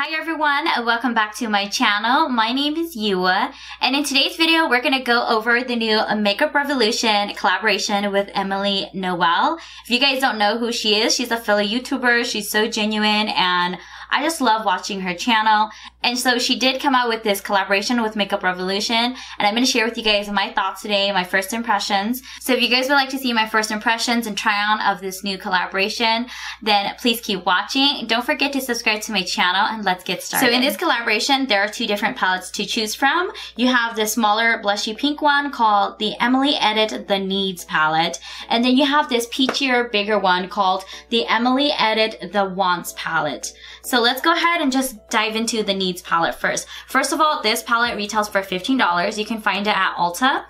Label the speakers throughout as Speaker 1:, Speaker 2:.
Speaker 1: Hi everyone, welcome back to my channel. My name is Yua, and in today's video we're gonna go over the new Makeup Revolution collaboration with Emily Noel. If you guys don't know who she is, she's a fellow YouTuber. She's so genuine and I just love watching her channel. And so she did come out with this collaboration with Makeup Revolution, and I'm going to share with you guys my thoughts today, my first impressions. So if you guys would like to see my first impressions and try on of this new collaboration, then please keep watching. Don't forget to subscribe to my channel and let's get started. So in this collaboration, there are two different palettes to choose from. You have the smaller blushy pink one called the Emily Edit The Needs palette, and then you have this peachier, bigger one called the Emily Edit The Wants palette. So let's go ahead and just dive into the Needs palette first. First of all, this palette retails for $15. You can find it at Ulta.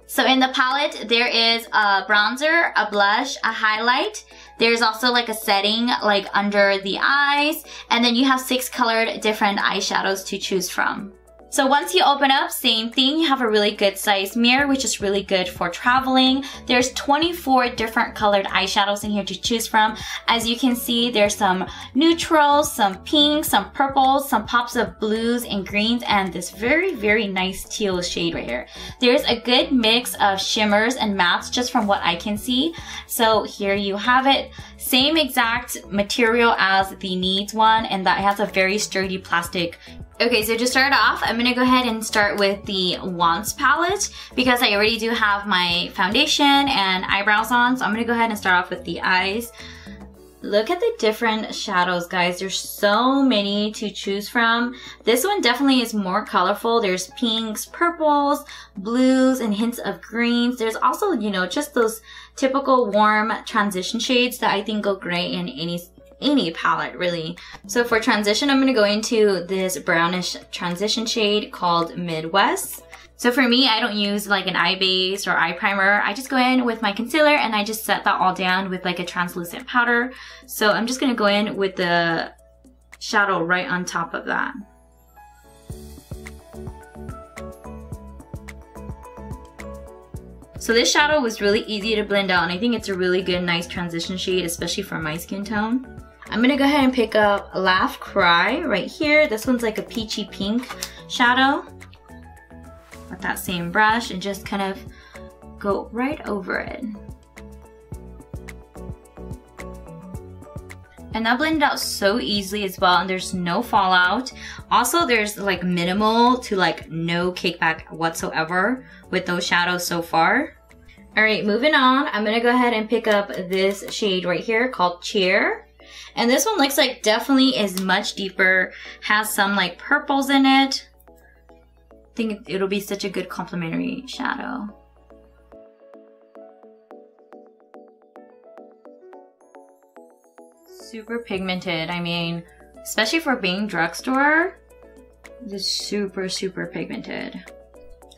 Speaker 1: So in the palette, there is a bronzer, a blush, a highlight. There's also like a setting like under the eyes. And then you have 6 colored different eyeshadows to choose from. So once you open up, same thing, you have a really good size mirror, which is really good for traveling. There's 24 different colored eyeshadows in here to choose from. As you can see, there's some neutrals, some pinks, some purples, some pops of blues and greens, and this very, very nice teal shade right here. There's a good mix of shimmers and mattes just from what I can see. So here you have it. Same exact material as the Needs one, and that has a very sturdy plastic. Okay, so to start off, I'm going to go ahead and start with the Wants palette because I already do have my foundation and eyebrows on, so I'm going to go ahead and start off with the eyes. Look at the different shadows, guys. There's so many to choose from. This one definitely is more colorful. There's pinks, purples, blues, and hints of greens. There's also, you know, just those typical warm transition shades that I think go great in any palette, really. So for transition, I'm going to go into this brownish transition shade called Midwest. So for me, I don't use like an eye base or eye primer. I just go in with my concealer and I just set that all down with like a translucent powder. So I'm just going to go in with the shadow right on top of that. So this shadow was really easy to blend out, and I think it's a really good, nice transition shade, especially for my skin tone. I'm gonna go ahead and pick up Laugh Cry right here. This one's like a peachy pink shadow. With that same brush and just kind of go right over it. And that blended out so easily as well, and there's no fallout. Also, there's like minimal to like no kickback whatsoever with those shadows so far. Alright, moving on, I'm gonna go ahead and pick up this shade right here called Cheer. And this one looks like definitely is much deeper, has some like purples in it. I think it'll be such a good complementary shadow. Super pigmented. I mean, especially for being drugstore, this is super, super pigmented.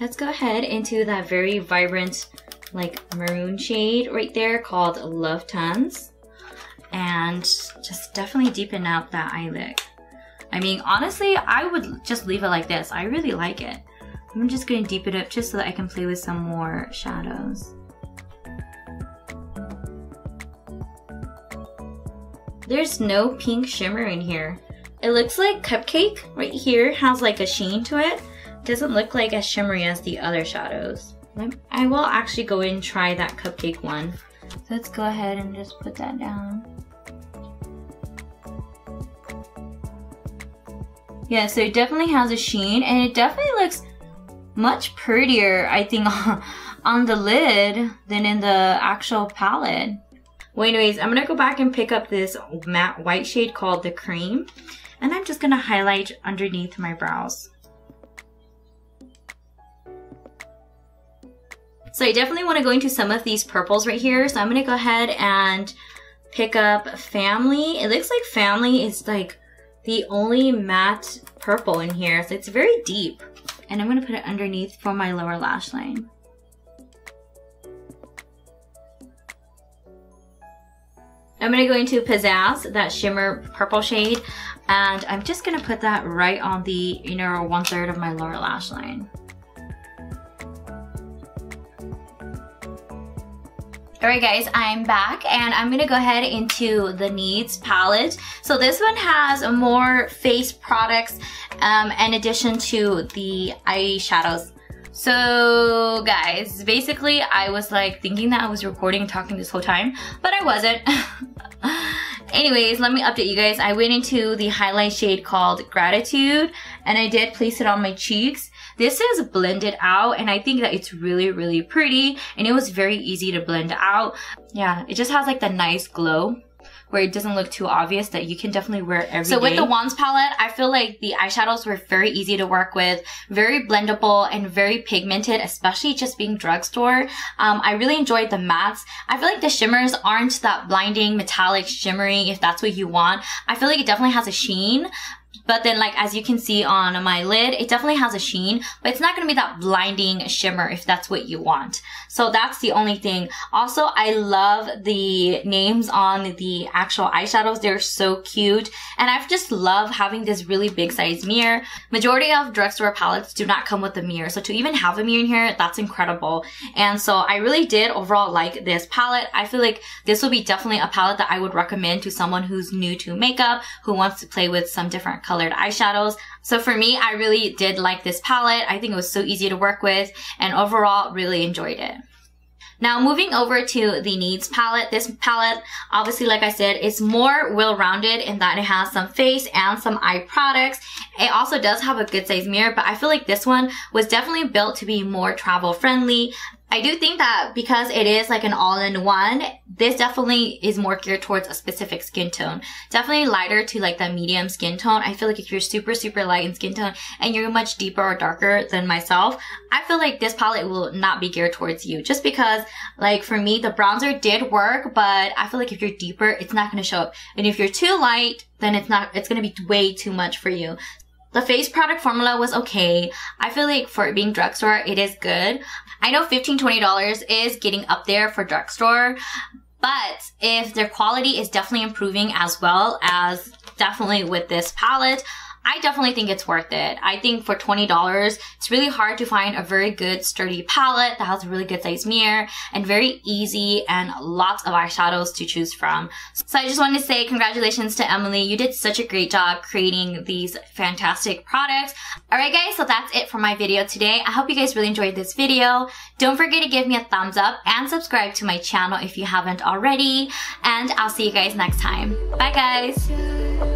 Speaker 1: Let's go ahead into that very vibrant, like maroon shade right there called Love Tons, and just definitely deepen out that eye look. I mean, honestly, I would just leave it like this. I really like it. I'm just going to deepen it up just so that I can play with some more shadows. There's no pink shimmer in here. It looks like Cupcake right here has like a sheen to it. Doesn't look like as shimmery as the other shadows. I will actually go in and try that Cupcake one. So let's go ahead and just put that down. Yeah, so it definitely has a sheen, and it definitely looks much prettier, I think, on the lid than in the actual palette. Well, anyways, I'm gonna go back and pick up this matte white shade called the Cream, and I'm just gonna highlight underneath my brows. So I definitely want to go into some of these purples right here, so I'm gonna go ahead and pick up Family. It looks like Family is like the only matte purple in here, so it's very deep. And I'm gonna put it underneath for my lower lash line. I'm gonna go into Pizzazz, that shimmer purple shade, and I'm just gonna put that right on the inner 1/3 of my lower lash line. Alright guys, I'm back and I'm gonna go ahead into the Needs palette. So this one has more face products in addition to the eyeshadows. So guys, basically I was like thinking that I was recording and talking this whole time, but I wasn't. Anyways, let me update you guys. I went into the highlight shade called Gratitude and I did place it on my cheeks. This is blended out and I think that it's really, really pretty and it was very easy to blend out. Yeah, it just has like the nice glow where it doesn't look too obvious that you can definitely wear every day. So with the Wands palette, I feel like the eyeshadows were very easy to work with, very blendable and very pigmented, especially just being drugstore. I really enjoyed the mattes. I feel like the shimmers aren't that blinding, metallic, shimmery if that's what you want. I feel like it definitely has a sheen. But then like as you can see on my lid, it definitely has a sheen, but it's not going to be that blinding shimmer if that's what you want. So that's the only thing. Also, I love the names on the actual eyeshadows. They're so cute. And I just love having this really big size mirror. Majority of drugstore palettes do not come with a mirror. So to even have a mirror in here, that's incredible. And so I really did overall like this palette. I feel like this will be definitely a palette that I would recommend to someone who's new to makeup, who wants to play with some different colored eyeshadows. So for me, I really did like this palette. I think it was so easy to work with and overall really enjoyed it. Now moving over to the Needs palette. This palette, obviously like I said, is more well-rounded in that it has some face and some eye products. It also does have a good size mirror, but I feel like this one was definitely built to be more travel friendly. I do think that because it is like an all-in-one, this definitely is more geared towards a specific skin tone. Definitely lighter to like the medium skin tone. I feel like if you're super, super light in skin tone and you're much deeper or darker than myself, I feel like this palette will not be geared towards you. Just because like for me, the bronzer did work, but I feel like if you're deeper, it's not going to show up. And if you're too light, then it's going to be way too much for you. The face product formula was okay. I feel like for it being drugstore, it is good. I know $15, $20 is getting up there for drugstore, but if their quality is definitely improving as well as definitely with this palette, I definitely think it's worth it. I think for $20, it's really hard to find a very good sturdy palette that has a really good size mirror and very easy and lots of eyeshadows to choose from. So I just wanted to say congratulations to Emily. You did such a great job creating these fantastic products. Alright guys, so that's it for my video today. I hope you guys really enjoyed this video. Don't forget to give me a thumbs up and subscribe to my channel if you haven't already. And I'll see you guys next time. Bye guys!